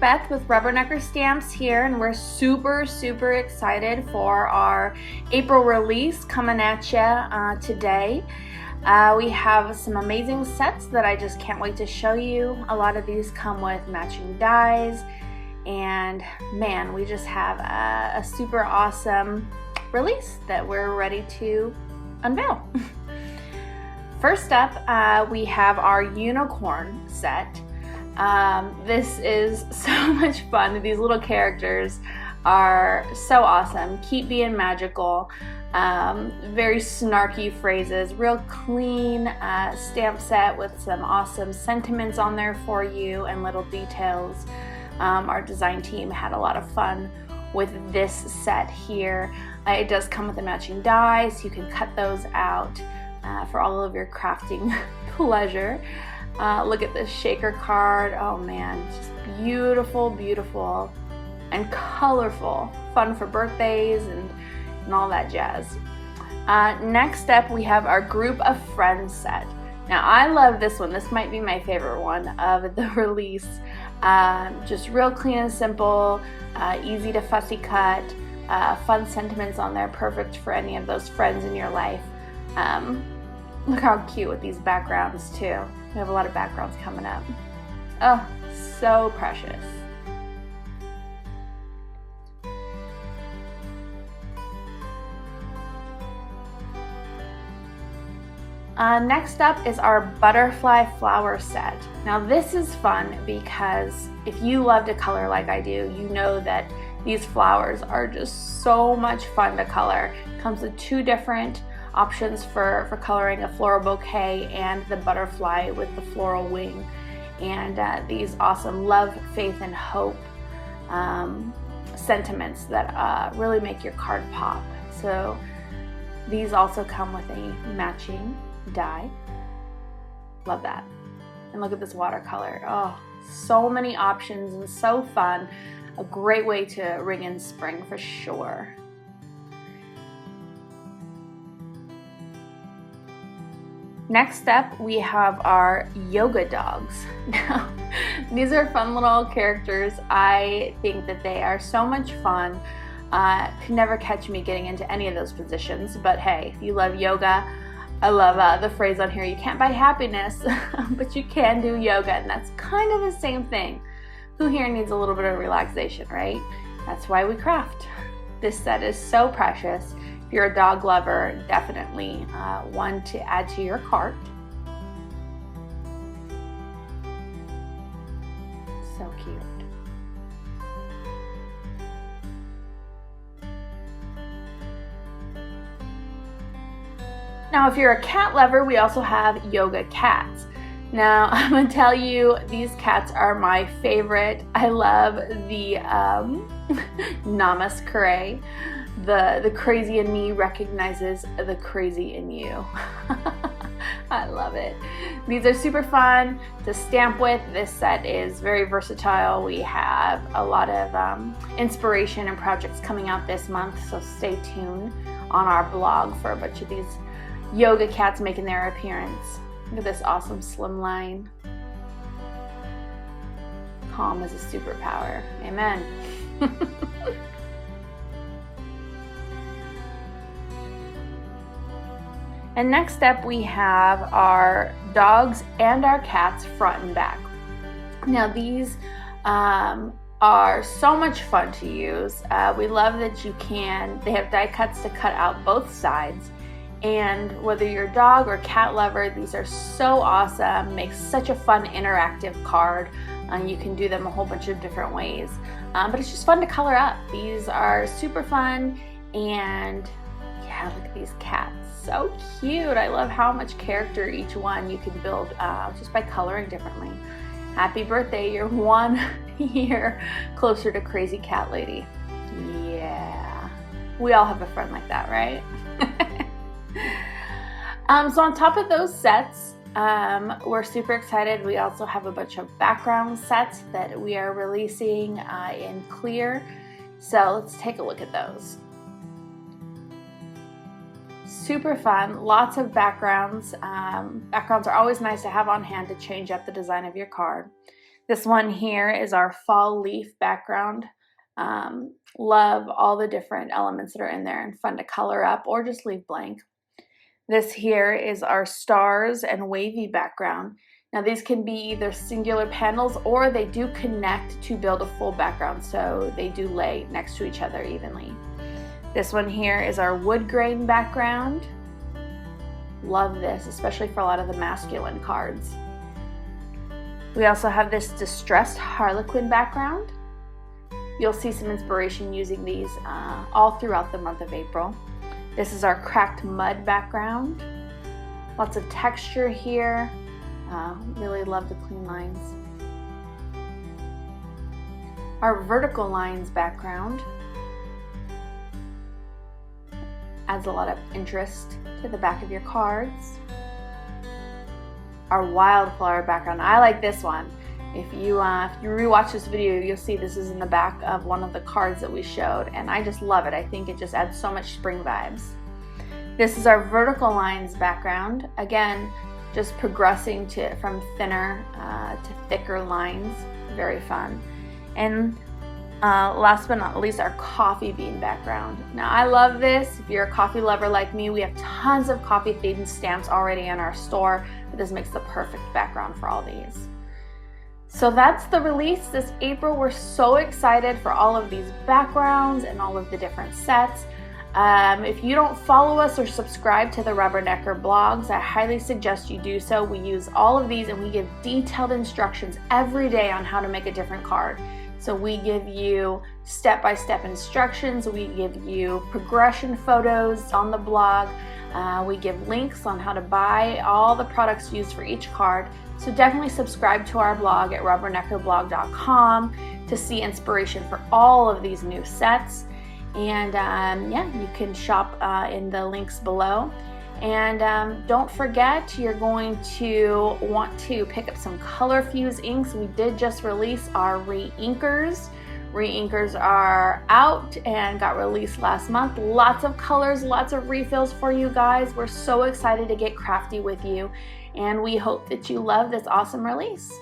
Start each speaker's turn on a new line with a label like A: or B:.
A: Beth with Rubbernecker Stamps here, and we're super excited for our April release coming at you today. We have some amazing sets that I just can't wait to show you. A lot of these come with matching dies, and man, we just have a super awesome release that we're ready to unveil. First up, we have our unicorn set. This is so much fun. These little characters are so awesome. Keep being magical. Very snarky phrases. Real clean stamp set with some awesome sentiments on there for you and little details. Our design team had a lot of fun with this set here. It does come with a matching die, so you can cut those out for all of your crafting pleasure. Look at this shaker card. Oh man, just beautiful and colorful. Fun for birthdays and all that jazz. Next up, we have our Group of Friends set. Now I love this one. This might be my favorite one of the release. Just real clean and simple, easy to fussy cut, fun sentiments on there, perfect for any of those friends in your life. Look how cute with these backgrounds too. We have a lot of backgrounds coming up. Oh, so precious. Next up is our butterfly flower set. Now this is fun because if you love to color like I do, you know that these flowers are just so much fun to color. It comes with two different options for coloring, a floral bouquet and the butterfly with the floral wing. And these awesome love, faith, and hope sentiments that really make your card pop. So these also come with a matching die. Love that. And look at this watercolor. Oh, so many options and so fun. A great way to ring in spring for sure. Next up, we have our yoga dogs. Now, these are fun little characters. I think that they are so much fun. Could never catch me getting into any of those positions, but hey, if you love yoga, I love the phrase on here, you can't buy happiness, but you can do yoga, and that's kind of the same thing. Who here needs a little bit of relaxation, right? That's why we craft. This set is so precious. If you're a dog lover, definitely one to add to your cart. So cute. Now, if you're a cat lover, we also have yoga cats. Now, I'm gonna tell you, these cats are my favorite. I love the Namaskar. The crazy in me recognizes the crazy in you. I love it. These are super fun to stamp with. This set is very versatile. We have a lot of inspiration and projects coming out this month, so stay tuned on our blog for a bunch of these yoga cats making their appearance. Look at this awesome slim line. Calm is a superpower. Amen. And next up, we have our dogs and our cats front and back. Now these are so much fun to use. We love that they have die cuts to cut out both sides. And whether you're a dog or cat lover, these are so awesome. Makes such a fun interactive card. You can do them a whole bunch of different ways. But it's just fun to color up. These are super fun, and yeah, look at these cats. So cute. I love how much character each one you can build just by coloring differently. Happy birthday, you're 1 year closer to Crazy Cat Lady. Yeah. We all have a friend like that, right? So on top of those sets, we're super excited. We also have a bunch of background sets that we are releasing in clear. So let's take a look at those. Super fun, lots of backgrounds. Backgrounds are always nice to have on hand to change up the design of your card. This one here is our fall leaf background. Love all the different elements that are in there and fun to color up or just leave blank. This here is our stars and wavy background. Now these can be either singular panels or they do connect to build a full background, so they do lay next to each other evenly. This one here is our wood grain background. Love this, especially for a lot of the masculine cards. We also have this distressed Harlequin background. You'll see some inspiration using these all throughout the month of April. This is our cracked mud background. Lots of texture here. Really love the clean lines. Our vertical lines background adds a lot of interest to the back of your cards. Our wildflower background. I like this one. If you rewatch this video, you'll see this is in the back of one of the cards that we showed, and I just love it. I think it just adds so much spring vibes. This is our vertical lines background. Again, just progressing from thinner to thicker lines. Very fun. And last but not least, our coffee bean background. Now I love this. If you're a coffee lover like me, we have tons of coffee themed stamps already in our store, but this makes the perfect background for all these. So that's the release this April. We're so excited for all of these backgrounds and all of the different sets. If you don't follow us or subscribe to the Rubbernecker blogs, I highly suggest you do so. We use all of these and we give detailed instructions every day on how to make a different card. So we give you step-by-step instructions, we give you progression photos on the blog, we give links on how to buy all the products used for each card. So definitely subscribe to our blog at rubberneckerblog.com to see inspiration for all of these new sets. And yeah, you can shop in the links below. And don't forget, you're going to want to pick up some Color Fuse inks. We did just release our re-inkers. Re-inkers are out and got released last month. Lots of colors, lots of refills for you guys. We're so excited to get crafty with you, and we hope that you love this awesome release.